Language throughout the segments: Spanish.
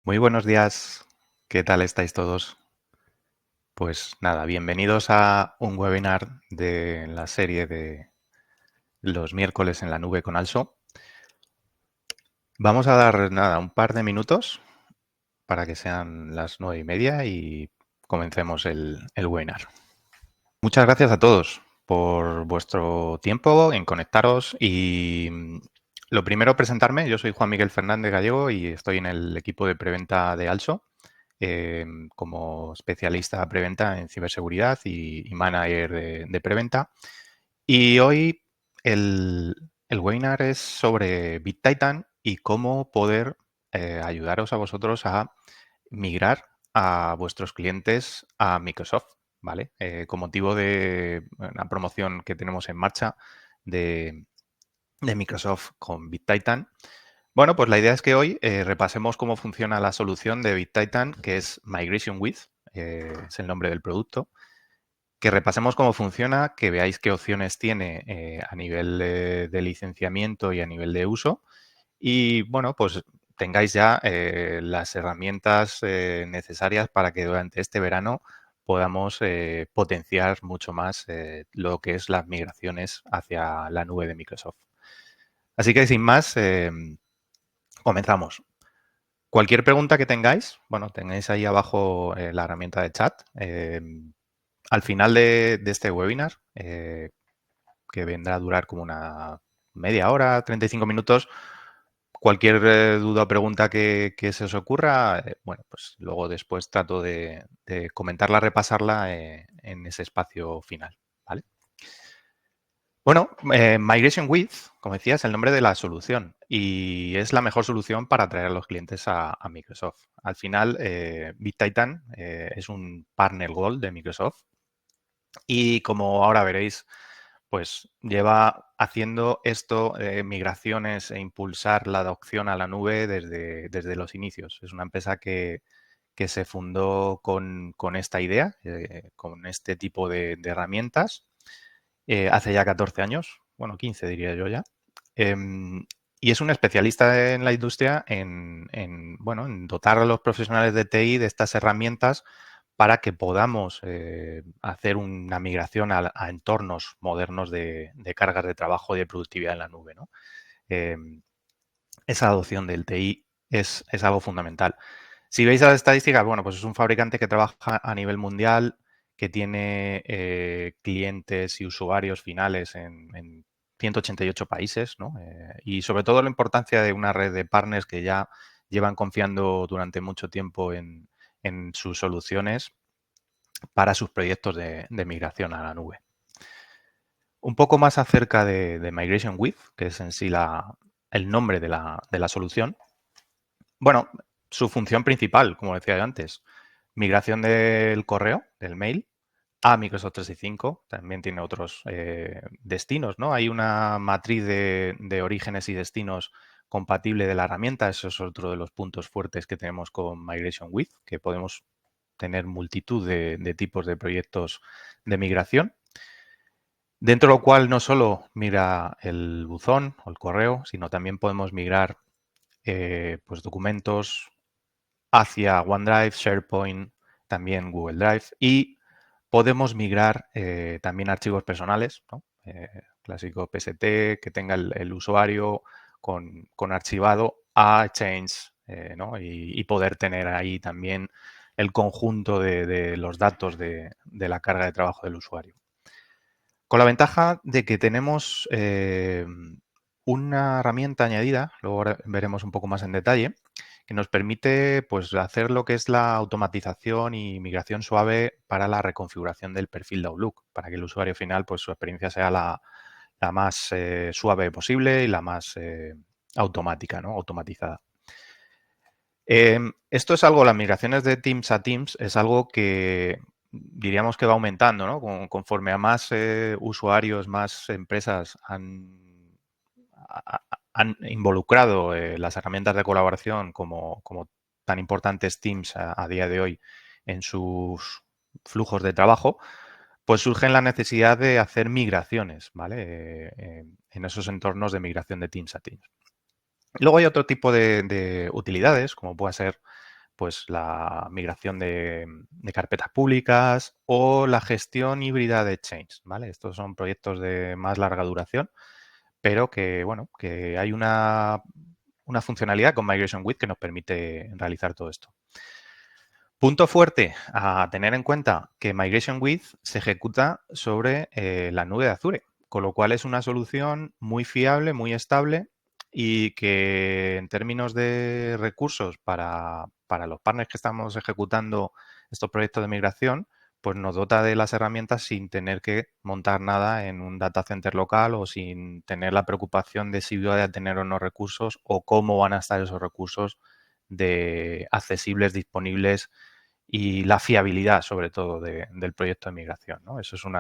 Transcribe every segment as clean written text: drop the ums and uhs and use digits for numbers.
Muy buenos días, ¿qué tal estáis todos? Pues nada, bienvenidos a un webinar de la serie de los miércoles en la nube con Also. Vamos a dar nada, un par de minutos para que sean las 9:30 y comencemos el webinar. Muchas gracias a todos por vuestro tiempo en conectaros y lo primero presentarme, yo soy Juan Miguel Fernández Gallego y estoy en el equipo de preventa de Also. Como especialista preventa en ciberseguridad y manager de preventa. Y hoy el webinar es sobre BitTitan y cómo poder ayudaros a vosotros a migrar a vuestros clientes a Microsoft, ¿vale? Con motivo de una promoción que tenemos en marcha de, de Microsoft con BitTitan. Bueno, pues la idea es que hoy repasemos cómo funciona la solución de BitTitan, que es Migration With, es el nombre del producto, que repasemos cómo funciona, que veáis qué opciones tiene a nivel de licenciamiento y a nivel de uso y, bueno, pues tengáis ya las herramientas necesarias para que durante este verano podamos potenciar mucho más lo que es las migraciones hacia la nube de Microsoft. Así que, sin más, comenzamos. Cualquier pregunta que tengáis, bueno, tenéis ahí abajo la herramienta de chat. Al final de este webinar, que vendrá a durar como una media hora, 35 minutos, cualquier duda o pregunta que se os ocurra, bueno, pues luego después trato de comentarla, repasarla en ese espacio final, ¿vale? Bueno, Migration With, como decía, es el nombre de la solución y es la mejor solución para atraer a los clientes a Microsoft. Al final, BitTitan es un partner gold de Microsoft y como ahora veréis, pues lleva haciendo esto, migraciones e impulsar la adopción a la nube desde los inicios. Es una empresa que se fundó con esta idea, con este tipo de herramientas hace ya 14 años, bueno, 15 diría yo ya. Y es un especialista en la industria bueno, en dotar a los profesionales de TI de estas herramientas para que podamos hacer una migración a entornos modernos de cargas de trabajo y de productividad en la nube, ¿no? Esa adopción del TI es algo fundamental. Si veis las estadísticas, bueno, pues es un fabricante que trabaja a nivel mundial, que tiene clientes y usuarios finales en 188 países, ¿no? Y sobre todo la importancia de una red de partners que ya llevan confiando durante mucho tiempo en sus soluciones para sus proyectos de migración a la nube. Un poco más acerca de Migration With, que es en sí el nombre de la solución. Bueno, su función principal, como decía yo antes, migración del correo, del mail, a Microsoft 365. También tiene otros destinos, ¿no? Hay una matriz de orígenes y destinos compatible de la herramienta. Eso es otro de los puntos fuertes que tenemos con Migration With, que podemos tener multitud de tipos de proyectos de migración. Dentro de lo cual no solo migra el buzón o el correo, sino también podemos migrar pues documentos hacia OneDrive, SharePoint, también Google Drive y podemos migrar también archivos personales, ¿no? Clásico PST que tenga el usuario con archivado a Exchange, ¿no? Y poder tener ahí también el conjunto de los datos de la carga de trabajo del usuario. Con la ventaja de que tenemos una herramienta añadida, luego ahora veremos un poco más en detalle, que nos permite pues, hacer lo que es la automatización y migración suave para la reconfiguración del perfil de Outlook, para que el usuario final, pues su experiencia sea la más suave posible y la más automática, ¿no? Automatizada. Esto es algo, las migraciones de Teams a Teams es algo que diríamos que va aumentando, ¿no? Conforme a más usuarios, más empresas han involucrado las herramientas de colaboración como tan importantes Teams a día de hoy en sus flujos de trabajo, pues surge la necesidad de hacer migraciones, ¿vale? En esos entornos de migración de Teams a Teams. Luego hay otro tipo de utilidades, como puede ser pues la migración de carpetas públicas o la gestión híbrida de Change, ¿vale? Estos son proyectos de más larga duración, pero que, bueno, que hay una funcionalidad con Migration With que nos permite realizar todo esto. Punto fuerte a tener en cuenta que Migration With se ejecuta sobre la nube de Azure, con lo cual es una solución muy fiable, muy estable y que en términos de recursos para los partners que estamos ejecutando estos proyectos de migración, pues nos dota de las herramientas sin tener que montar nada en un data center local o sin tener la preocupación de si voy a tener o no recursos o cómo van a estar esos recursos accesibles, disponibles y la fiabilidad, sobre todo, del proyecto de migración, ¿no? Eso es uno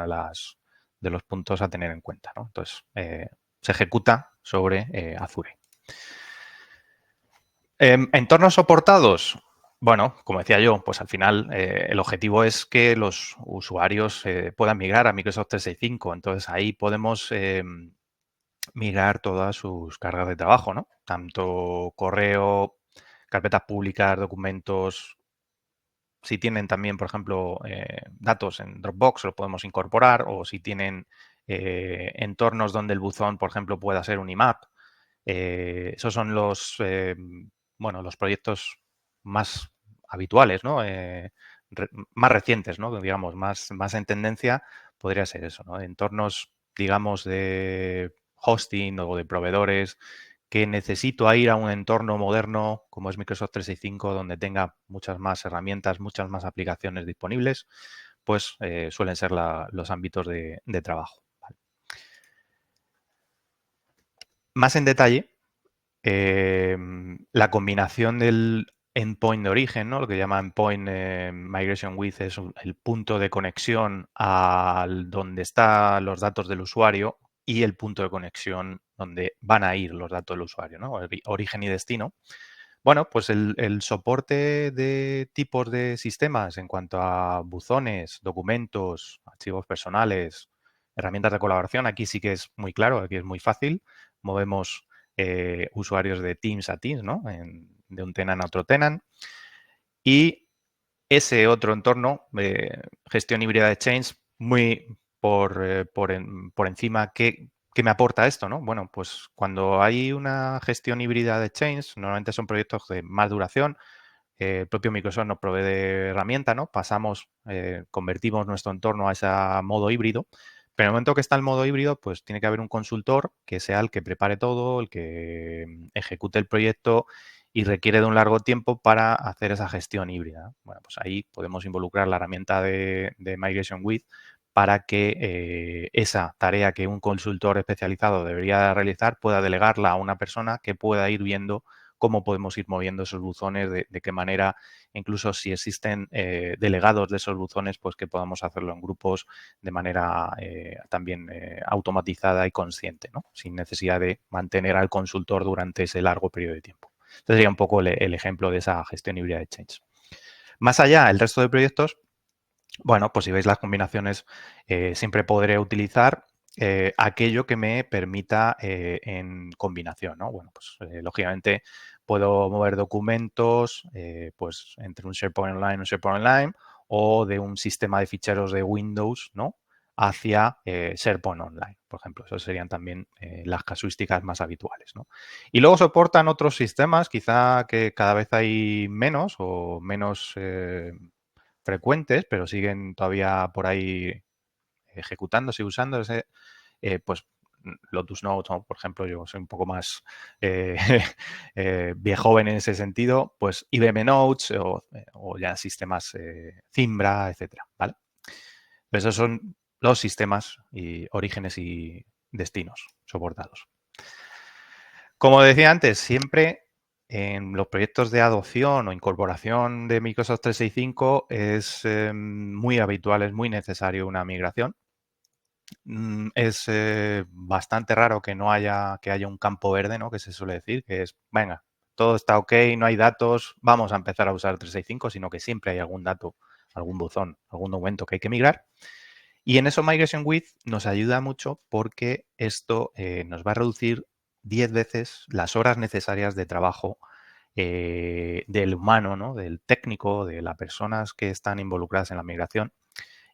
de los puntos a tener en cuenta, ¿no? Entonces, se ejecuta sobre Azure. Entornos soportados. Bueno, como decía yo, pues al final el objetivo es que los usuarios puedan migrar a Microsoft 365. Entonces, ahí podemos migrar todas sus cargas de trabajo, ¿no? Tanto correo, carpetas públicas, documentos. Si tienen también, por ejemplo, datos en Dropbox, lo podemos incorporar, o si tienen entornos donde el buzón, por ejemplo, pueda ser un IMAP. Esos son bueno, los proyectos más habituales, ¿no? Más recientes, ¿no? Digamos, más en tendencia podría ser eso, ¿no? Entornos, digamos, de hosting o de proveedores que necesito ir a un entorno moderno como es Microsoft 365, donde tenga muchas más herramientas, muchas más aplicaciones disponibles, pues suelen ser los ámbitos de trabajo. ¿Vale? Más en detalle, la combinación del endpoint de origen, ¿no? Lo que llama endpoint migration with es el punto de conexión al donde están los datos del usuario y el punto de conexión donde van a ir los datos del usuario, ¿no? Origen y destino. Bueno, pues el soporte de tipos de sistemas en cuanto a buzones, documentos, archivos personales, herramientas de colaboración, aquí sí que es muy claro, aquí es muy fácil. Movemos usuarios de Teams a Teams, ¿no? De un tenant a otro tenant. Y ese otro entorno, gestión híbrida de Change, muy por encima, ¿qué me aporta esto? ¿No? Bueno, pues cuando hay una gestión híbrida de Change, normalmente son proyectos de más duración, el propio Microsoft nos provee de herramienta, ¿no? Convertimos nuestro entorno a ese modo híbrido, pero en el momento que está el modo híbrido, pues tiene que haber un consultor que sea el que prepare todo, el que ejecute el proyecto y requiere de un largo tiempo para hacer esa gestión híbrida. Bueno, pues ahí podemos involucrar la herramienta de Migration With para que esa tarea que un consultor especializado debería realizar pueda delegarla a una persona que pueda ir viendo cómo podemos ir moviendo esos buzones, de qué manera, incluso si existen delegados de esos buzones, pues que podamos hacerlo en grupos de manera también automatizada y consciente, ¿no? Sin necesidad de mantener al consultor durante ese largo periodo de tiempo. Este sería un poco el ejemplo de esa gestión híbrida de Change. Más allá, el resto de proyectos, bueno, pues si veis las combinaciones, siempre podré utilizar aquello que me permita en combinación, ¿no? Bueno, pues lógicamente puedo mover documentos pues entre un SharePoint Online y un SharePoint Online o de un sistema de ficheros de Windows, ¿no? Hacia SharePoint Online, por ejemplo. Esas serían también las casuísticas más habituales, ¿no? Y luego soportan otros sistemas, quizá que cada vez hay menos o menos frecuentes, pero siguen todavía por ahí ejecutándose y usándose, pues Lotus Notes, ¿no? Por ejemplo, yo soy un poco más eh, viejoven en ese sentido, pues IBM Notes o ya sistemas Zimbra, etcétera, ¿vale? Pues esos son los sistemas y orígenes y destinos soportados. Como decía antes, siempre en los proyectos de adopción o incorporación de Microsoft 365 es muy habitual, es muy necesario una migración. Es bastante raro que haya un campo verde, ¿no? Que se suele decir, que es, venga, todo está ok, no hay datos, vamos a empezar a usar 365, sino que siempre hay algún dato, algún buzón, algún documento que hay que migrar. Y en eso Migration With nos ayuda mucho porque esto nos va a reducir 10 veces las horas necesarias de trabajo del humano, ¿no? Del técnico, de las personas que están involucradas en la migración,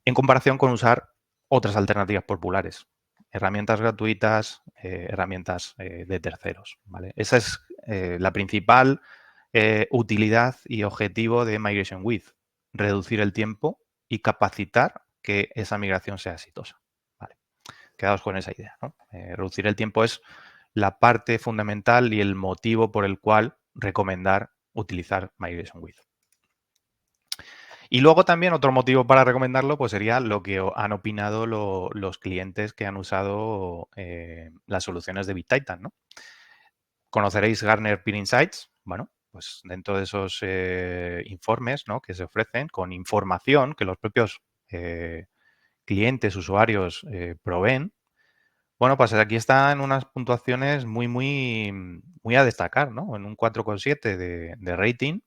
en comparación con usar otras alternativas populares, herramientas gratuitas, herramientas de terceros. ¿Vale? Esa es la principal utilidad y objetivo de Migration With, reducir el tiempo y capacitar que esa migración sea exitosa. ¿Vale? Quedaos con esa idea, ¿no? Reducir el tiempo es la parte fundamental y el motivo por el cual recomendar utilizar Migration With. Y luego también otro motivo para recomendarlo pues sería lo que han opinado los clientes que han usado las soluciones de BitTitan, ¿no? Conoceréis Gartner Peer Insights. Bueno, pues dentro de esos informes, ¿no?, que se ofrecen con información que los propios clientes, usuarios proveen. Bueno, pues aquí están unas puntuaciones muy a destacar, ¿no? En un 4,7 de rating,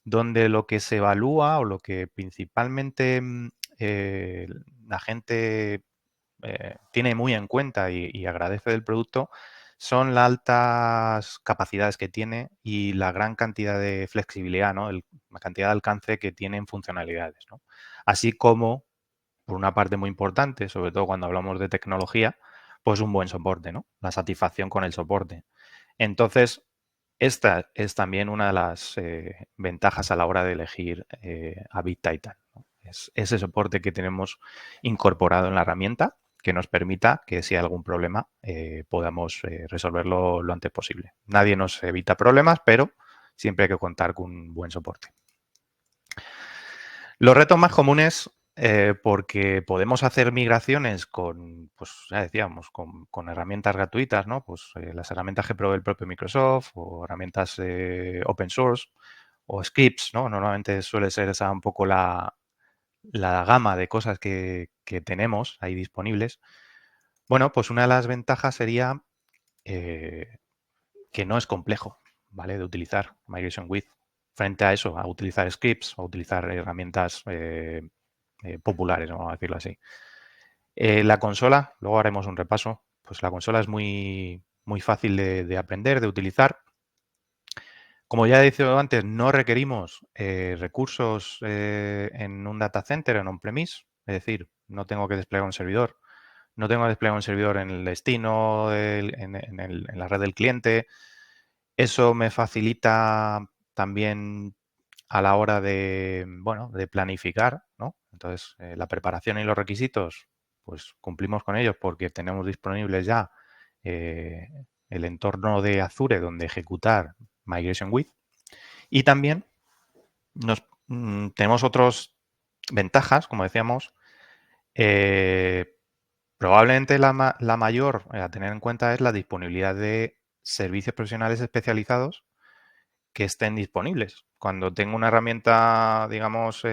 donde lo que se evalúa o lo que principalmente eh, la gente tiene muy en cuenta y agradece del producto son las altas capacidades que tiene y la gran cantidad de flexibilidad, ¿no? La cantidad de alcance que tiene en funcionalidades, ¿no? Así como, por una parte muy importante, sobre todo cuando hablamos de tecnología, pues un buen soporte, ¿no? La satisfacción con el soporte. Entonces, esta es también una de las ventajas a la hora de elegir a BitTitan, ¿no? Es ese soporte que tenemos incorporado en la herramienta que nos permita que si hay algún problema podamos resolverlo lo antes posible. Nadie nos evita problemas, pero siempre hay que contar con un buen soporte. Los retos más comunes, porque podemos hacer migraciones con, pues ya decíamos, con herramientas gratuitas, ¿no? Pues las herramientas que provee el propio Microsoft o herramientas open source o scripts, ¿no? Normalmente suele ser esa un poco la gama de cosas que tenemos ahí disponibles. Bueno, pues una de las ventajas sería eh, que no es complejo, ¿vale? De utilizar Migration With frente a eso, a utilizar scripts o utilizar herramientas populares, vamos a decirlo así. La consola, luego haremos un repaso, pues la consola es muy fácil de aprender, de utilizar. Como ya he dicho antes, no requerimos recursos en un data center, en on-premise, es decir, no tengo que desplegar un servidor, no tengo que desplegar un servidor en el destino, en la red del cliente. Eso me facilita también a la hora de, bueno, de planificar, ¿no? Entonces, la preparación y los requisitos, pues cumplimos con ellos porque tenemos disponibles ya eh, el entorno de Azure donde ejecutar Migration With. Y también tenemos otras ventajas, como decíamos. eh, Probablemente la mayor a tener en cuenta es la disponibilidad de servicios profesionales especializados que estén disponibles. Cuando tengo una herramienta, digamos,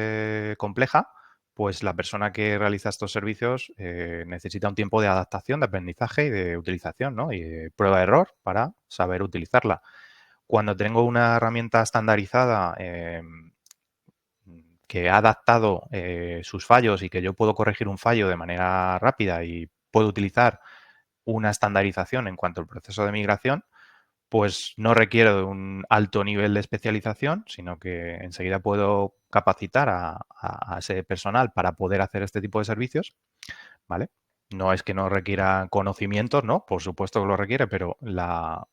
compleja, pues la persona que realiza estos servicios necesita un tiempo de adaptación, de aprendizaje y de utilización, ¿no? Y de prueba de error para saber utilizarla. Cuando tengo una herramienta estandarizada que ha adaptado sus fallos y que yo puedo corregir un fallo de manera rápida y puedo utilizar una estandarización en cuanto al proceso de migración, pues no requiero de un alto nivel de especialización, sino que enseguida puedo capacitar a ese personal para poder hacer este tipo de servicios, ¿vale? No es que no requiera conocimientos, ¿no? Por supuesto que lo requiere, pero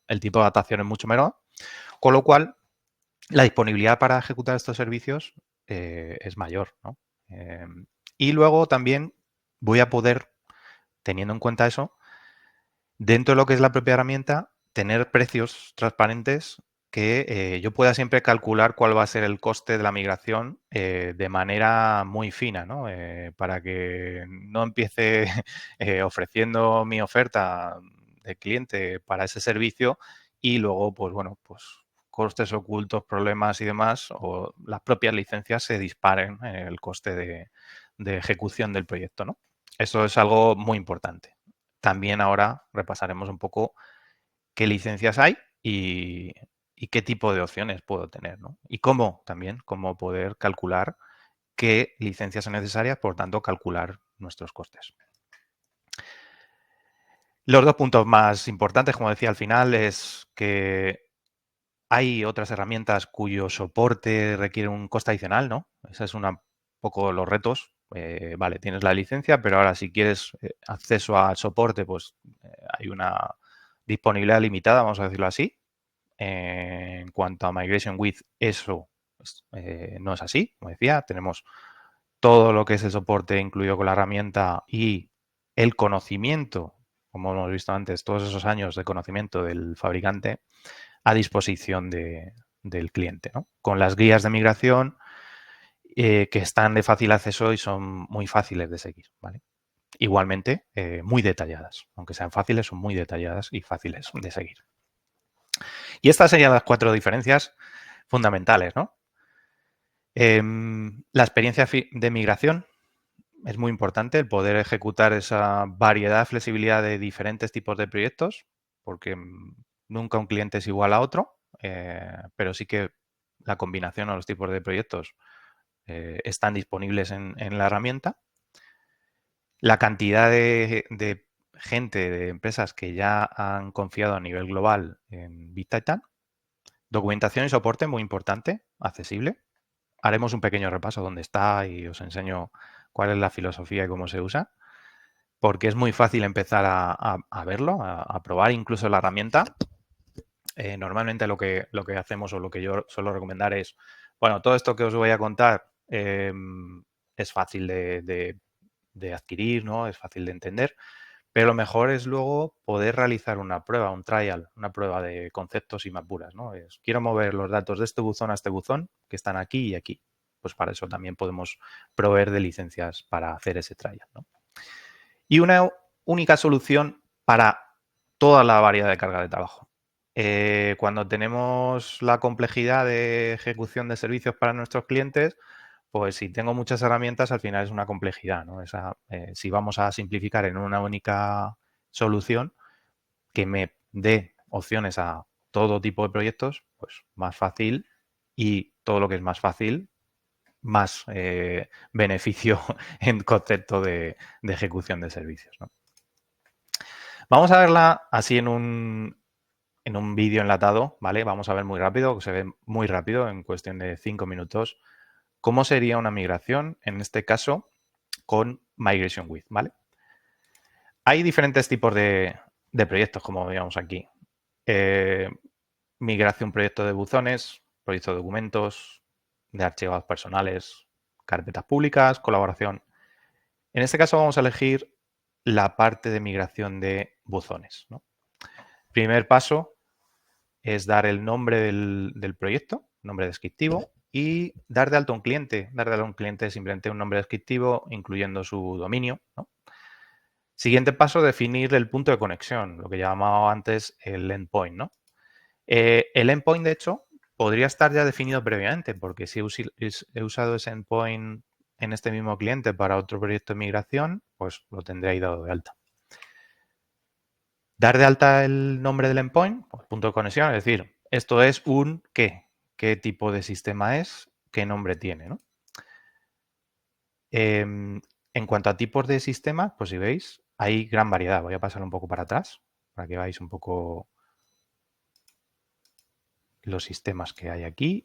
el tipo de adaptación es mucho menor, con lo cual la disponibilidad para ejecutar estos servicios es mayor, ¿no? Y luego también voy a poder, teniendo en cuenta eso, dentro de lo que es la propia herramienta, tener precios transparentes que yo pueda siempre calcular cuál va a ser el coste de la migración de manera muy fina, ¿no? Para que no empiece ofreciendo mi oferta de cliente para ese servicio y luego, pues bueno, pues costes ocultos, problemas y demás, o las propias licencias se disparen en el coste de ejecución del proyecto, ¿no? Eso es algo muy importante. También ahora repasaremos un poco qué licencias hay y qué tipo de opciones puedo tener, ¿no? Y cómo poder calcular qué licencias son necesarias, por tanto, calcular nuestros costes. Los dos puntos más importantes, como decía al final, es que Hay otras herramientas cuyo soporte requiere un coste adicional, ¿no? Ese es un poco los retos. Vale, tienes la licencia, pero ahora si quieres acceso al soporte, pues hay una disponibilidad limitada, vamos a decirlo así. En cuanto a Migration with, eso pues, no es así. Como decía, tenemos todo lo que es el soporte incluido con la herramienta y el conocimiento, como hemos visto antes, todos esos años de conocimiento del fabricante a disposición del cliente, ¿no? Con las guías de migración que están de fácil acceso y son muy fáciles de seguir, ¿vale? Igualmente, muy detalladas. Aunque sean fáciles, son muy detalladas y fáciles de seguir. Y estas serían las 4 diferencias fundamentales, ¿no? La experiencia de migración es muy importante, el poder ejecutar esa variedad, flexibilidad de diferentes tipos de proyectos, porque nunca un cliente es igual a otro, pero sí que la combinación o los tipos de proyectos están disponibles en la herramienta. La cantidad de gente, de empresas que ya han confiado a nivel global en Big Titan. Documentación y soporte muy importante, accesible. Haremos un pequeño repaso dónde está y os enseño cuál es la filosofía y cómo se usa, porque es muy fácil empezar a verlo, a probar incluso la herramienta. Normalmente lo que hacemos o lo que yo suelo recomendar es, bueno, todo esto que os voy a contar es fácil de adquirir, ¿no? Es fácil de entender, pero lo mejor es luego poder realizar una prueba, un trial, una prueba de conceptos y mapuras, ¿no? Quiero mover los datos de este buzón a este buzón que están aquí y aquí. Pues para eso también podemos proveer de licencias para hacer ese trial, ¿no? Y una única solución para toda la variedad de carga de trabajo. Cuando tenemos la complejidad de ejecución de servicios para nuestros clientes, pues si tengo muchas herramientas, al final es una complejidad, ¿no? Si vamos a simplificar en una única solución que me dé opciones a todo tipo de proyectos, pues más fácil, y todo lo que es más fácil, más beneficio en concepto de ejecución de servicios, ¿no? Vamos a verla así en un vídeo enlatado, ¿vale? Vamos a ver muy rápido, que se ve muy rápido, en cuestión de 5 minutos, cómo sería una migración, en este caso, con Migration With, ¿vale? Hay diferentes tipos de proyectos, como veíamos aquí. Migración, proyecto de buzones, proyecto de documentos, de archivos personales, carpetas públicas, colaboración. En este caso vamos a elegir la parte de migración de buzones, ¿no? Primer paso es dar el nombre del proyecto, nombre descriptivo, y dar de alta a un cliente. Dar de alta a un cliente es simplemente un nombre descriptivo, incluyendo su dominio, ¿no? Siguiente paso, definir el punto de conexión, lo que llamaba antes el endpoint, ¿no? El endpoint, de hecho, podría estar ya definido previamente, porque si he usado ese endpoint en este mismo cliente para otro proyecto de migración, pues lo tendré ahí dado de alta. Dar de alta el nombre del endpoint, pues, punto de conexión, es decir, esto es un qué tipo de sistema es, qué nombre tiene, ¿no? En cuanto a tipos de sistemas, pues si veis, hay gran variedad. Voy a pasar un poco para atrás para que veáis un poco los sistemas que hay aquí.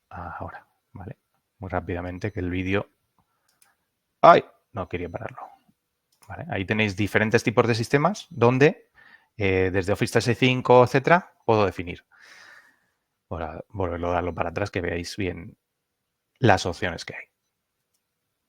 Ahora, ¿vale? Muy rápidamente que el vídeo... ¡Ay! No quería pararlo. ¿Vale? Ahí tenéis diferentes tipos de sistemas donde desde Office 365, etcétera, puedo definir. Voy a volverlo a darlo para atrás que veáis bien las opciones que hay.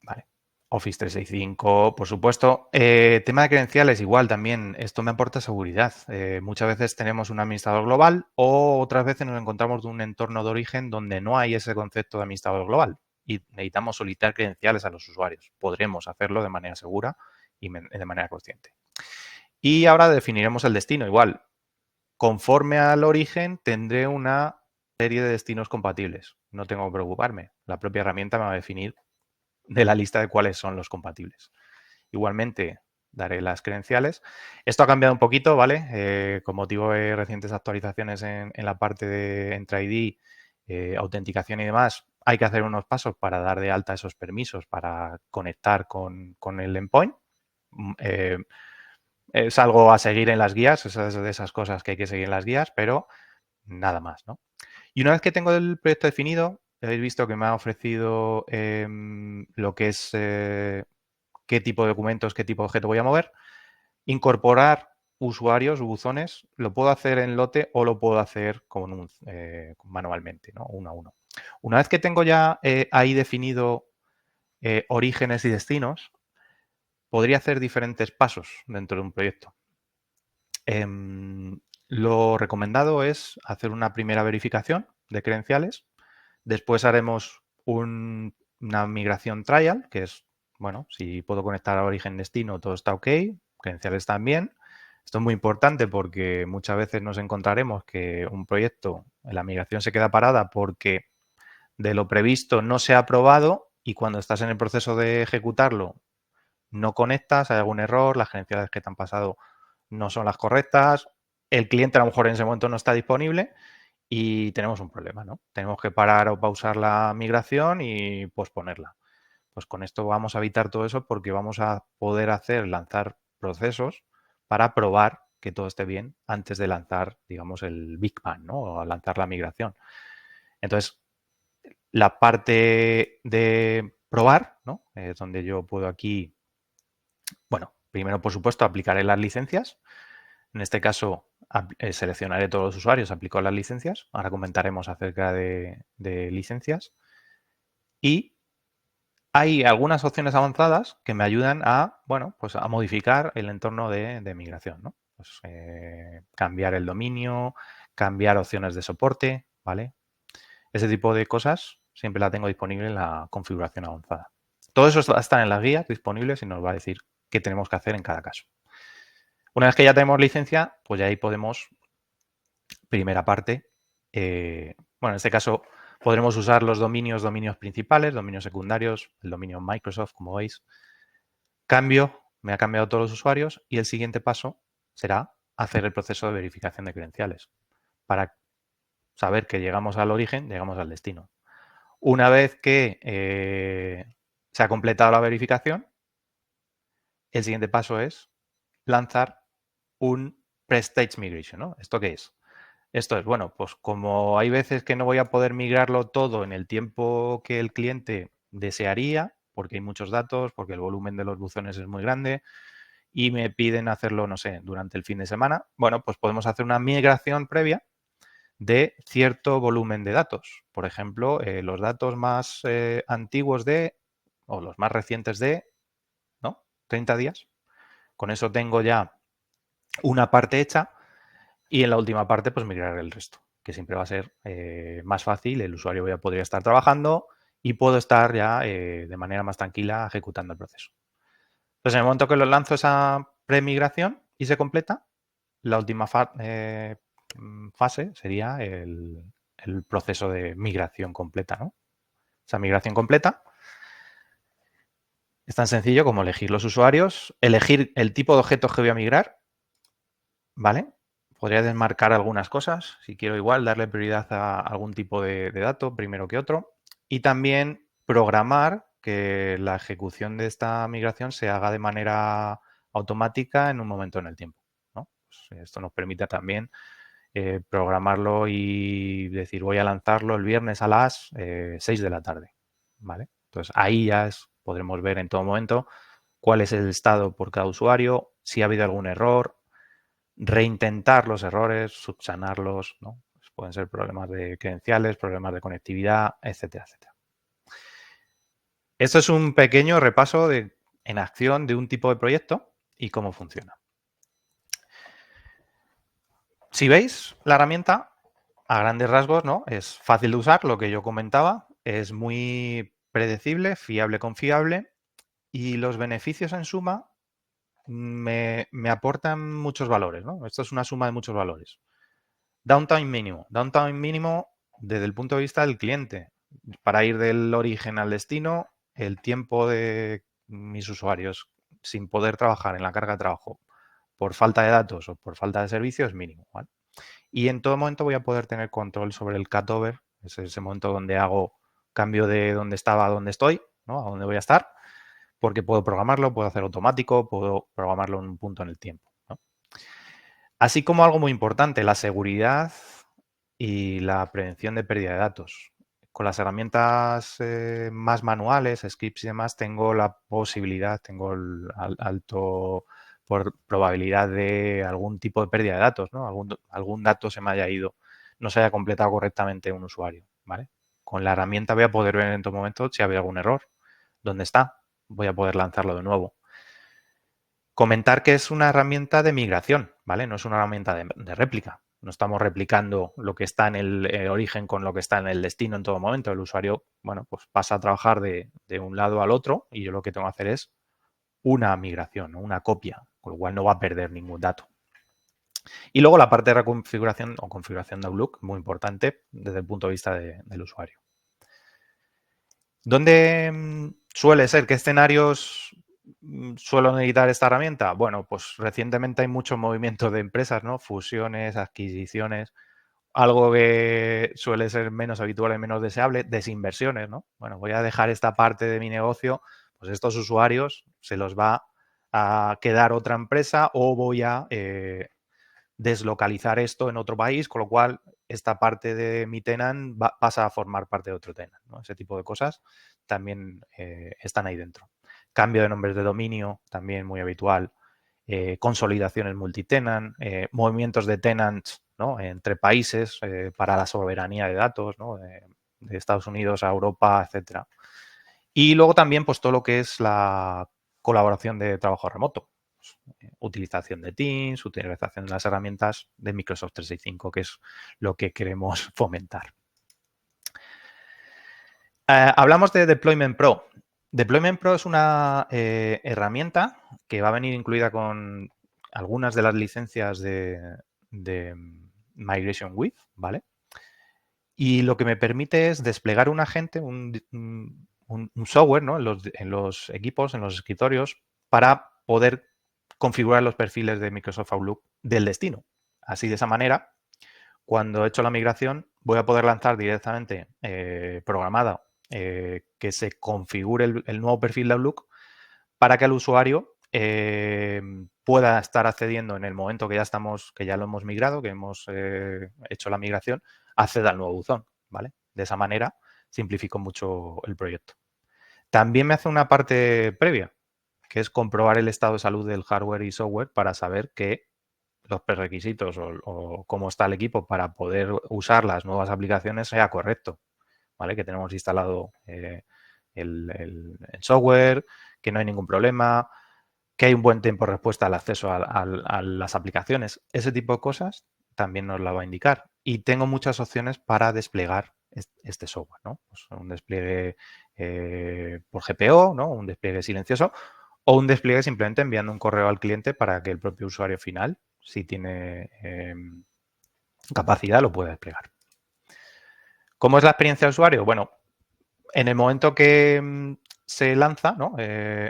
Vale. Office 365, por supuesto. Tema de credenciales, igual también. Esto me aporta seguridad. Muchas veces tenemos un administrador global o otras veces nos encontramos en un entorno de origen donde no hay ese concepto de administrador global y necesitamos solicitar credenciales a los usuarios. Podremos hacerlo de manera segura y de manera consciente. Y ahora definiremos el destino. Igual, conforme al origen, tendré una serie de destinos compatibles. No tengo que preocuparme. La propia herramienta me va a definir de la lista de cuáles son los compatibles. Igualmente, daré las credenciales. Esto ha cambiado un poquito, ¿vale? Con motivo de recientes actualizaciones en la parte de Entra ID, autenticación y demás, hay que hacer unos pasos para dar de alta esos permisos para conectar con el endpoint. Es algo a seguir en las guías, esas de esas cosas que hay que seguir en las guías, pero nada más, ¿no? Y una vez que tengo el proyecto definido, habéis visto que me ha ofrecido lo que es qué tipo de documentos, qué tipo de objeto voy a mover. Incorporar usuarios, buzones, lo puedo hacer en lote o lo puedo hacer manualmente, ¿no? Uno a uno. Una vez que tengo ya ahí definido orígenes y destinos, podría hacer diferentes pasos dentro de un proyecto. Lo recomendado es hacer una primera verificación de credenciales. Después haremos una migración trial, que es, bueno, si puedo conectar a origen-destino, todo está ok, credenciales también. Esto es muy importante porque muchas veces nos encontraremos que un proyecto, la migración se queda parada porque de lo previsto no se ha aprobado y cuando estás en el proceso de ejecutarlo no conectas, hay algún error, las credenciales que te han pasado no son las correctas, el cliente a lo mejor en ese momento no está disponible y tenemos un problema, ¿no? Tenemos que parar o pausar la migración y posponerla. Pues con esto vamos a evitar todo eso porque vamos a poder lanzar procesos para probar que todo esté bien antes de lanzar, digamos, el Big Bang, ¿no? O lanzar la migración. Entonces, la parte de probar, ¿no? Es donde yo puedo aquí, bueno, primero, por supuesto, aplicaré las licencias. En este caso, seleccionaré todos los usuarios, aplico las licencias. Ahora comentaremos acerca de licencias. Y hay algunas opciones avanzadas que me ayudan a, bueno, pues a modificar el entorno de migración, ¿no? Pues, cambiar el dominio, cambiar opciones de soporte, ¿vale? Ese tipo de cosas siempre la tengo disponible en la configuración avanzada. Todo eso va a estar en las guías disponibles y nos va a decir qué tenemos que hacer en cada caso. Una vez que ya tenemos licencia, pues ya ahí podemos, primera parte, bueno, en este caso podremos usar los dominios principales, dominios secundarios, el dominio Microsoft, como veis. Me ha cambiado todos los usuarios y el siguiente paso será hacer el proceso de verificación de credenciales para saber que llegamos al origen, llegamos al destino. Una vez que se ha completado la verificación, el siguiente paso es lanzar un pre-stage migration, ¿no? ¿Esto qué es? Esto es, bueno, pues como hay veces que no voy a poder migrarlo todo en el tiempo que el cliente desearía, porque hay muchos datos, porque el volumen de los buzones es muy grande y me piden hacerlo, no sé, durante el fin de semana, bueno, pues podemos hacer una migración previa de cierto volumen de datos. Por ejemplo, los datos más antiguos o los más recientes ¿no? 30 días. Con eso tengo ya una parte hecha y en la última parte, pues migrar el resto, que siempre va a ser más fácil. El usuario ya podría estar trabajando y puedo estar ya de manera más tranquila ejecutando el proceso. Entonces, en el momento que lo lanzo esa premigración y se completa, la última fase sería el proceso de migración completa, ¿no? Esa migración completa es tan sencillo como elegir los usuarios, elegir el tipo de objetos que voy a migrar, ¿vale? Podría desmarcar algunas cosas, si quiero igual darle prioridad a algún tipo de dato primero que otro. Y también programar que la ejecución de esta migración se haga de manera automática en un momento en el tiempo, ¿no? Pues esto nos permite también programarlo y decir voy a lanzarlo el viernes a las 6 de la tarde, ¿vale? Entonces ahí ya podremos ver en todo momento cuál es el estado por cada usuario, si ha habido algún error, reintentar los errores, subsanarlos, ¿no? Pues pueden ser problemas de credenciales, problemas de conectividad, etcétera, etcétera. Esto es un pequeño repaso en acción de un tipo de proyecto y cómo funciona. Si veis la herramienta, a grandes rasgos, ¿no? Es fácil de usar, lo que yo comentaba, es muy predecible, fiable, confiable y los beneficios en suma me aportan muchos valores, ¿no? Esto es una suma de muchos valores. Downtime mínimo desde el punto de vista del cliente. Para ir del origen al destino, el tiempo de mis usuarios sin poder trabajar en la carga de trabajo por falta de datos o por falta de servicio es mínimo, ¿vale? Y en todo momento voy a poder tener control sobre el cutover, es ese momento donde hago cambio de donde estaba a donde estoy, ¿no? A dónde voy a estar, porque puedo programarlo, puedo hacer automático, puedo programarlo en un punto en el tiempo, ¿no? Así como algo muy importante, la seguridad y la prevención de pérdida de datos. Con las herramientas más manuales, scripts y demás, tengo la posibilidad, tengo el alto probabilidad de algún tipo de pérdida de datos, ¿no? Algún dato se me haya ido, no se haya completado correctamente un usuario, ¿vale? Con la herramienta voy a poder ver en todo momento si había algún error, dónde está, voy a poder lanzarlo de nuevo. Comentar que es una herramienta de migración, ¿vale? No es una herramienta de réplica. No estamos replicando lo que está en el origen con lo que está en el destino en todo momento. El usuario, bueno, pues pasa a trabajar de un lado al otro y yo lo que tengo que hacer es una migración, ¿no? Una copia, con lo cual no va a perder ningún dato. Y luego la parte de reconfiguración o configuración de Outlook, muy importante desde el punto de vista del usuario. ¿Dónde suele ser? ¿Qué escenarios suelo necesitar esta herramienta? Bueno, pues recientemente hay mucho movimiento de empresas, ¿no? Fusiones, adquisiciones, algo que suele ser menos habitual y menos deseable, desinversiones, ¿no? Bueno, voy a dejar esta parte de mi negocio, pues estos usuarios se los va a quedar otra empresa o voy a deslocalizar esto en otro país, con lo cual esta parte de mi tenant pasa a formar parte de otro tenant, ¿no? Ese tipo de cosas también están ahí dentro. Cambio de nombres de dominio, también muy habitual. Consolidaciones multitenant, movimientos de tenants, ¿no? Entre países para la soberanía de datos, ¿no? De Estados Unidos a Europa, etcétera. Y luego también, pues todo lo que es la colaboración de trabajo remoto. Utilización de Teams, utilización de las herramientas de Microsoft 365, que es lo que queremos fomentar. Hablamos de Deployment Pro. Deployment Pro es una herramienta que va a venir incluida con algunas de las licencias de Migration With, ¿vale? Y lo que me permite es desplegar un agente, un software, ¿no? En los equipos, en los escritorios, para poder configurar los perfiles de Microsoft Outlook del destino. Así, de esa manera, cuando he hecho la migración, voy a poder lanzar directamente programada que se configure el nuevo perfil de Outlook para que el usuario pueda estar accediendo en el momento que ya lo hemos migrado, que hemos hecho la migración, acceda al nuevo buzón, ¿vale? De esa manera simplifico mucho el proyecto. También me hace una parte previa, que es comprobar el estado de salud del hardware y software para saber que los prerequisitos o cómo está el equipo para poder usar las nuevas aplicaciones sea correcto, ¿vale? Que tenemos instalado el software, que no hay ningún problema, que hay un buen tiempo de respuesta al acceso a las aplicaciones. Ese tipo de cosas también nos la va a indicar. Y tengo muchas opciones para desplegar este software, ¿no? Pues un despliegue por GPO, ¿no? Un despliegue silencioso o un despliegue simplemente enviando un correo al cliente para que el propio usuario final, si tiene capacidad, lo pueda desplegar. ¿Cómo es la experiencia de usuario? Bueno, en el momento que se lanza, ¿no?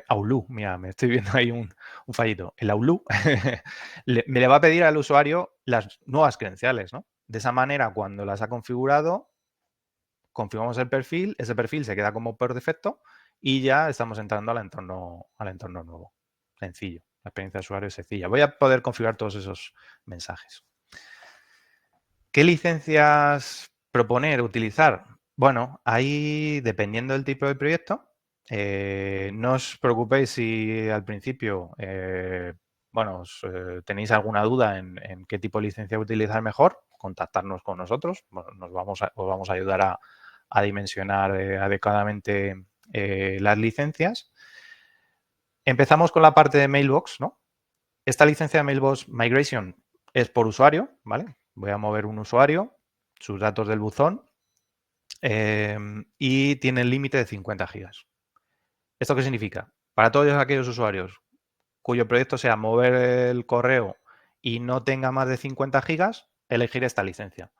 Outlook, mira, me estoy viendo ahí un fallito. El Outlook me le va a pedir al usuario las nuevas credenciales, ¿no? De esa manera, cuando las ha configurado, configuramos el perfil, ese perfil se queda como por defecto y ya estamos entrando al entorno nuevo. Sencillo. La experiencia de usuario es sencilla. Voy a poder configurar todos esos mensajes. ¿Qué licencias proponer, utilizar? Bueno, ahí, dependiendo del tipo de proyecto, no os preocupéis si al principio, tenéis alguna duda en qué tipo de licencia utilizar mejor, contactarnos con nosotros. Bueno, os vamos a ayudar a dimensionar adecuadamente las licencias. Empezamos con la parte de Mailbox, ¿no? Esta licencia de Mailbox Migration es por usuario, ¿vale? Voy a mover un usuario, sus datos del buzón y tiene el límite de 50 gigas. ¿Esto qué significa? Para todos aquellos usuarios cuyo proyecto sea mover el correo y no tenga más de 50 gigas, elegir esta licencia.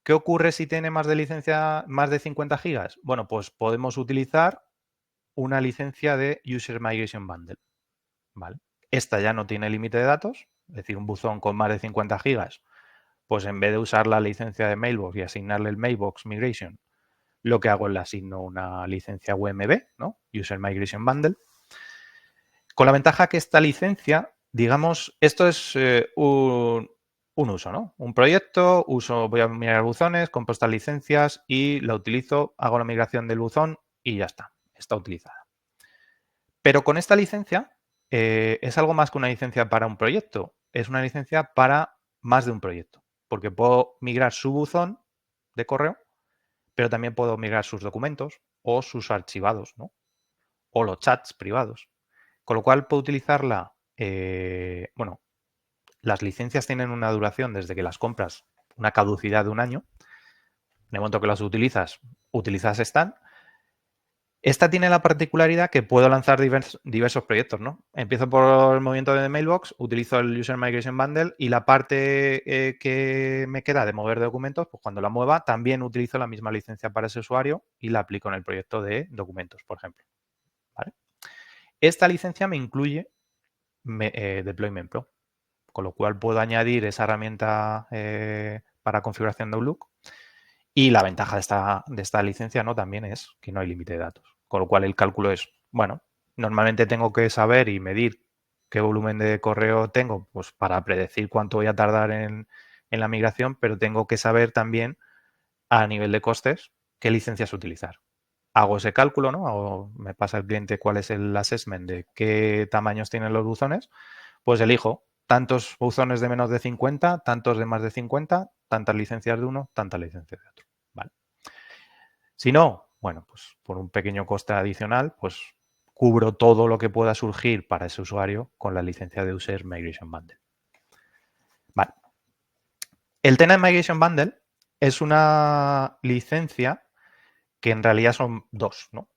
¿Qué ocurre si tiene más de 50 gigas? Bueno, pues podemos utilizar una licencia de User Migration Bundle, ¿vale? Esta ya no tiene límite de datos, es decir, un buzón con más de 50 gigas, pues en vez de usar la licencia de Mailbox y asignarle el Mailbox Migration, lo que hago es le asigno una licencia UMB, ¿no? User Migration Bundle. Con la ventaja que esta licencia, digamos, esto es un uso, ¿no? Un proyecto, voy a migrar buzones, compro estas licencias y la utilizo, hago la migración del buzón y ya está utilizada. Pero con esta licencia es algo más que una licencia para un proyecto, es una licencia para más de un proyecto, porque puedo migrar su buzón de correo, pero también puedo migrar sus documentos o sus archivados, ¿no? O los chats privados. Con lo cual puedo utilizarla, bueno, las licencias tienen una duración desde que las compras, una caducidad de un año. En el momento que las utilizas están. Esta tiene la particularidad que puedo lanzar diversos proyectos, ¿no? Empiezo por el movimiento de Mailbox, utilizo el User Migration Bundle y la parte que me queda de mover documentos, pues cuando la mueva también utilizo la misma licencia para ese usuario y la aplico en el proyecto de documentos, por ejemplo. ¿Vale? Esta licencia me incluye Deployment Pro, con lo cual puedo añadir esa herramienta para configuración de Outlook. Y la ventaja de esta licencia, ¿no? También es que no hay límite de datos. Con lo cual el cálculo es, bueno, normalmente tengo que saber y medir qué volumen de correo tengo, pues para predecir cuánto voy a tardar en la migración, pero tengo que saber también a nivel de costes qué licencias utilizar. Hago ese cálculo, ¿no? O me pasa el cliente cuál es el assessment de qué tamaños tienen los buzones, pues elijo tantos buzones de menos de 50, tantos de más de 50, tantas licencias de uno, tantas licencias de otro. ¿Vale? Si no, bueno, pues por un pequeño coste adicional, pues cubro todo lo que pueda surgir para ese usuario con la licencia de User Migration Bundle. Vale. El Tenant Migration Bundle es una licencia que en realidad son dos, ¿no?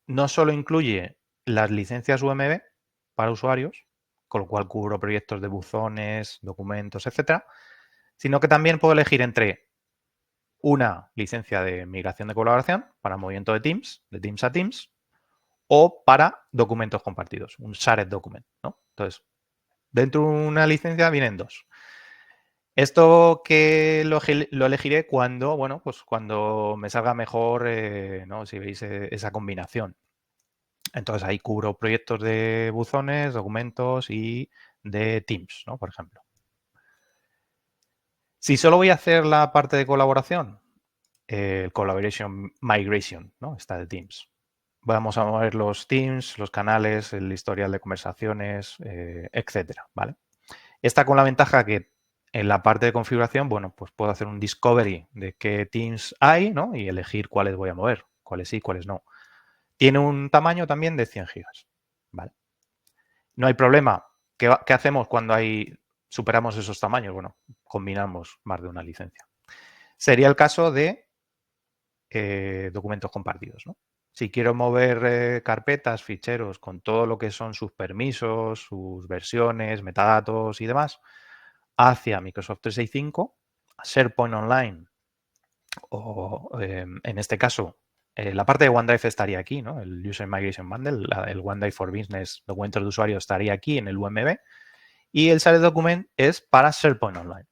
No solo incluye las licencias UMB para usuarios, con lo cual cubro proyectos de buzones, documentos, etcétera, sino que también puedo elegir entre una licencia de migración de colaboración para movimiento de Teams a Teams, o para documentos compartidos, un shared document, ¿no? Entonces, dentro de una licencia vienen dos. Esto que lo elegiré cuando, bueno, pues cuando me salga mejor, ¿no? Si veis esa combinación. Entonces ahí cubro proyectos de buzones, documentos y de Teams, ¿no? Por ejemplo. Si solo voy a hacer la parte de colaboración, el Collaboration Migration, ¿no? Está de Teams. Vamos a mover los Teams, los canales, el historial de conversaciones, etcétera, ¿vale? Está con la ventaja que en la parte de configuración, bueno, pues puedo hacer un discovery de qué Teams hay, ¿no? Y elegir cuáles voy a mover, cuáles sí, cuáles no. Tiene un tamaño también de 100 gigas, ¿vale? No hay problema. ¿Qué hacemos cuando superamos esos tamaños? Bueno, combinamos más de una licencia. Sería el caso de documentos compartidos, ¿no? Si quiero mover carpetas, ficheros con todo lo que son sus permisos, sus versiones, metadatos y demás hacia Microsoft 365, SharePoint Online o en este caso la parte de OneDrive estaría aquí, ¿no? El User Migration Bundle, el OneDrive for Business, documentos de usuario estaría aquí en el UMB y el Shared Document es para SharePoint Online.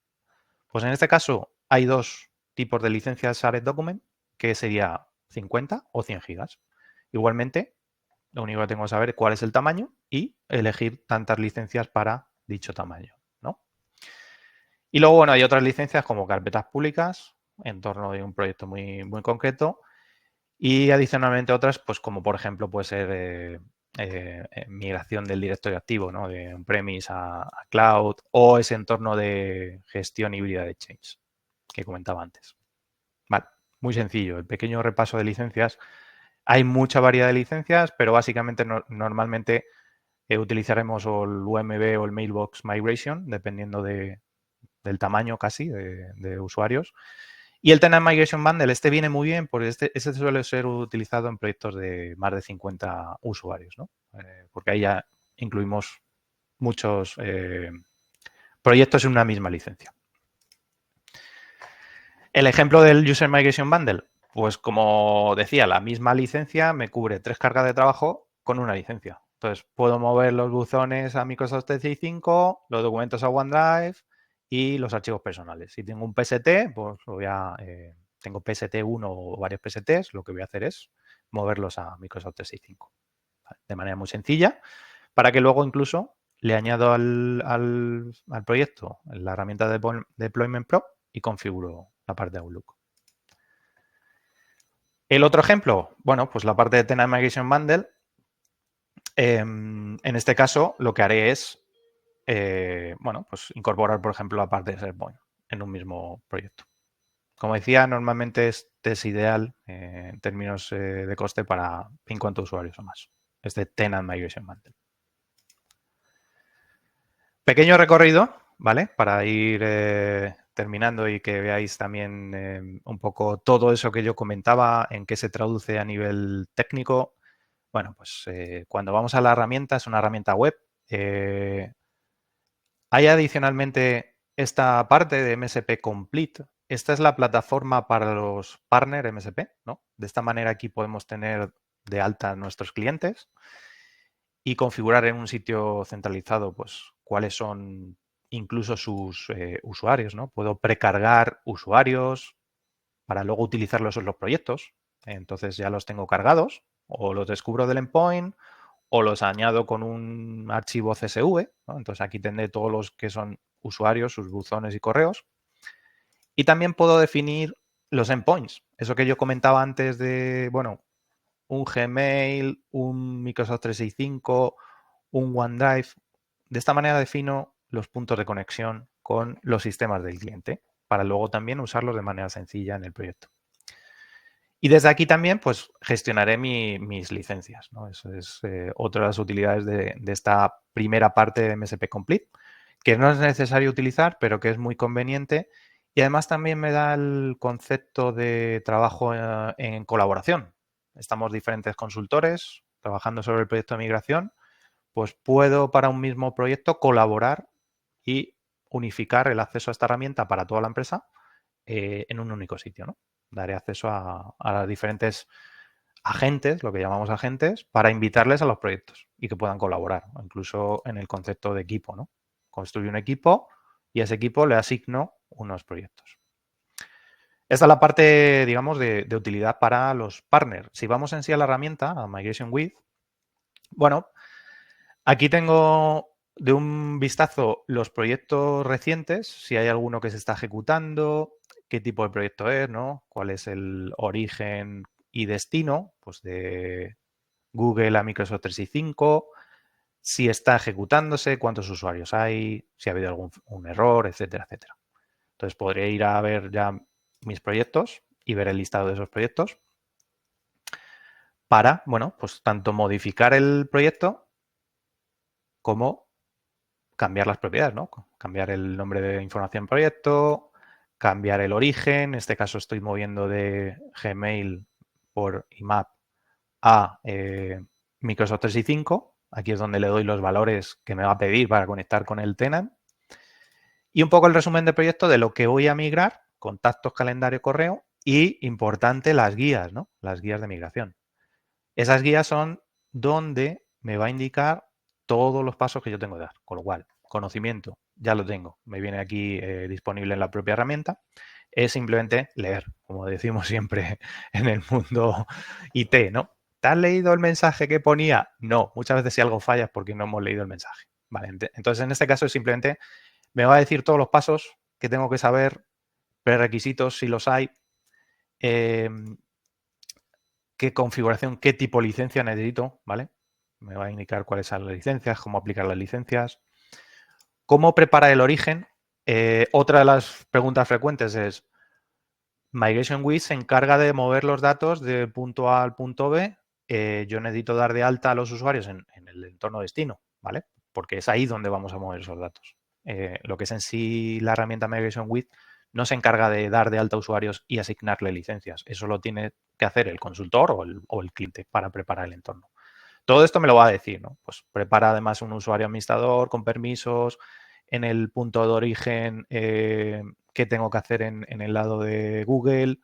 Pues en este caso hay dos tipos de licencias Shared Document que sería 50 o 100 gigas. Igualmente, lo único que tengo que saber es cuál es el tamaño y elegir tantas licencias para dicho tamaño, ¿no? Y luego, bueno, hay otras licencias como carpetas públicas en torno de un proyecto muy, muy concreto y adicionalmente otras, pues como por ejemplo puede ser migración del directorio activo, ¿no? De on-premise a cloud o ese entorno de gestión híbrida de Change que comentaba antes. Vale, muy sencillo, el pequeño repaso de licencias. Hay mucha variedad de licencias, pero básicamente normalmente utilizaremos o el UMB o el Mailbox Migration, dependiendo del tamaño casi de usuarios. Y el Tenant Migration Bundle, este viene muy bien porque este suele ser utilizado en proyectos de más de 50 usuarios, ¿no? Porque ahí ya incluimos muchos proyectos en una misma licencia. El ejemplo del User Migration Bundle, pues como decía, la misma licencia me cubre 3 cargas de trabajo con una licencia. Entonces, puedo mover los buzones a Microsoft 365, los documentos a OneDrive y los archivos personales. Si tengo un PST, pues tengo PST1 o varios PSTs, lo que voy a hacer es moverlos a Microsoft 365. ¿Vale? De manera muy sencilla, para que luego incluso le añado al proyecto la herramienta de Deployment Pro y configuro la parte de Outlook. El otro ejemplo, bueno, pues la parte de Tenant Migration Bundle. En este caso, lo que haré es, bueno, pues incorporar, por ejemplo, la parte de SharePoint en un mismo proyecto. Como decía, normalmente este es ideal en términos de coste para 50 usuarios o más. Este Tenant Migration Bundle. Pequeño recorrido, ¿vale? Para ir terminando y que veáis también un poco todo eso que yo comentaba, en qué se traduce a nivel técnico. Bueno, pues cuando vamos a la herramienta, es una herramienta web. Hay adicionalmente esta parte de MSP Complete. Esta es la plataforma para los partners MSP, ¿no? De esta manera aquí podemos tener de alta a nuestros clientes y configurar en un sitio centralizado, pues, cuáles son incluso sus usuarios, ¿no? Puedo precargar usuarios para luego utilizarlos en los proyectos. Entonces ya los tengo cargados o los descubro del endpoint o los añado con un archivo CSV, ¿no? Entonces aquí tendré todos los que son usuarios, sus buzones y correos. Y también puedo definir los endpoints. Eso que yo comentaba antes de, bueno, un Gmail, un Microsoft 365, un OneDrive. De esta manera defino los puntos de conexión con los sistemas del cliente para luego también usarlos de manera sencilla en el proyecto. Y desde aquí también, pues, gestionaré mis licencias, ¿no? Eso es otra de las utilidades de esta primera parte de MSP Complete, que no es necesario utilizar, pero que es muy conveniente. Y además también me da el concepto de trabajo en colaboración. Estamos diferentes consultores trabajando sobre el proyecto de migración, pues puedo para un mismo proyecto colaborar y unificar el acceso a esta herramienta para toda la empresa en un único sitio, ¿no? Daré acceso a diferentes agentes, lo que llamamos agentes, para invitarles a los proyectos y que puedan colaborar, incluso en el concepto de equipo, ¿no? Construyo un equipo y a ese equipo le asigno unos proyectos. Esta es la parte, digamos, de utilidad para los partners. Si vamos en sí a la herramienta, a Migration With, bueno, aquí tengo de un vistazo los proyectos recientes, si hay alguno que se está ejecutando, qué tipo de proyecto es, ¿no? Cuál es el origen y destino, pues de Google a Microsoft 365, si está ejecutándose, cuántos usuarios hay, si ha habido algún un error, etcétera, etcétera. Entonces podré ir a ver ya mis proyectos y ver el listado de esos proyectos para, bueno, pues tanto modificar el proyecto como cambiar las propiedades, ¿no? Cambiar el nombre de información proyecto, cambiar el origen. En este caso estoy moviendo de Gmail por IMAP a Microsoft 365. Aquí es donde le doy los valores que me va a pedir para conectar con el tenant. Y un poco el resumen del proyecto de lo que voy a migrar, contactos, calendario, correo y, importante, las guías, ¿no? Las guías de migración. Esas guías son donde me va a indicar todos los pasos que yo tengo que dar. Con lo cual, conocimiento, ya lo tengo. Me viene aquí disponible en la propia herramienta. Es simplemente leer, como decimos siempre en el mundo IT, ¿no? ¿Te has leído el mensaje que ponía? No, muchas veces si algo falla es porque no hemos leído el mensaje. Vale, entonces en este caso simplemente me va a decir todos los pasos que tengo que saber, prerequisitos si los hay, qué configuración, qué tipo de licencia necesito, ¿vale? Me va a indicar cuáles son las licencias, cómo aplicar las licencias, cómo preparar el origen. Otra de las preguntas frecuentes es, Migration With se encarga de mover los datos de punto A al punto B. Yo necesito dar de alta a los usuarios en el entorno destino, ¿vale? Porque es ahí donde vamos a mover esos datos. Lo que es en sí la herramienta Migration With no se encarga de dar de alta a usuarios y asignarle licencias. Eso lo tiene que hacer el consultor o el cliente para preparar el entorno. Todo esto me lo va a decir, ¿no? Pues prepara además un usuario administrador con permisos en el punto de origen, qué tengo que hacer en el lado de Google,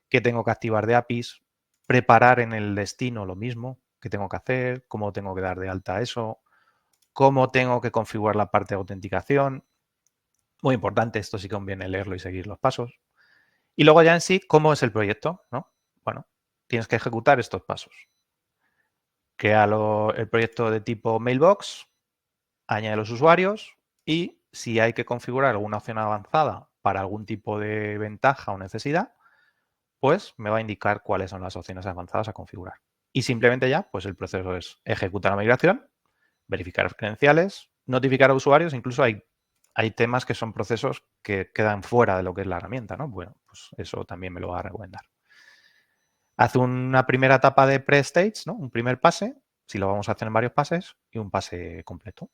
qué tengo que activar de APIs, preparar en el destino lo mismo, qué tengo que hacer, cómo tengo que dar de alta eso, cómo tengo que configurar la parte de autenticación. Muy importante, esto sí conviene leerlo y seguir los pasos. Y luego ya en sí, ¿cómo es el proyecto? ¿No? Bueno, tienes que ejecutar estos pasos. Crea el proyecto de tipo Mailbox, añade los usuarios y si hay que configurar alguna opción avanzada para algún tipo de ventaja o necesidad, pues me va a indicar cuáles son las opciones avanzadas a configurar. Y simplemente ya, pues el proceso es ejecutar la migración, verificar las credenciales, notificar a usuarios, incluso hay temas que son procesos que quedan fuera de lo que es la herramienta, ¿no? Bueno, pues eso también me lo va a recomendar. Hace una primera etapa de pre-stage, ¿no? Un primer pase, si lo vamos a hacer en varios pases, y un pase completo.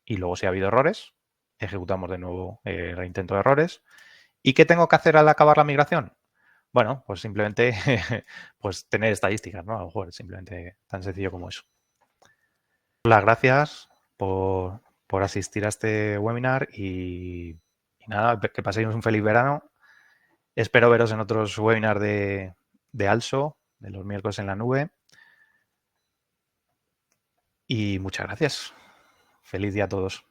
Y luego, si ha habido errores, ejecutamos de nuevo el reintento de errores. ¿Y qué tengo que hacer al acabar la migración? Bueno, pues simplemente pues tener estadísticas, ¿no? A lo mejor simplemente tan sencillo como eso. Las gracias por asistir a este webinar y nada, que paséis un feliz verano. Espero veros en otros webinars de Also, de los miércoles en la nube. Y muchas gracias. Feliz día a todos.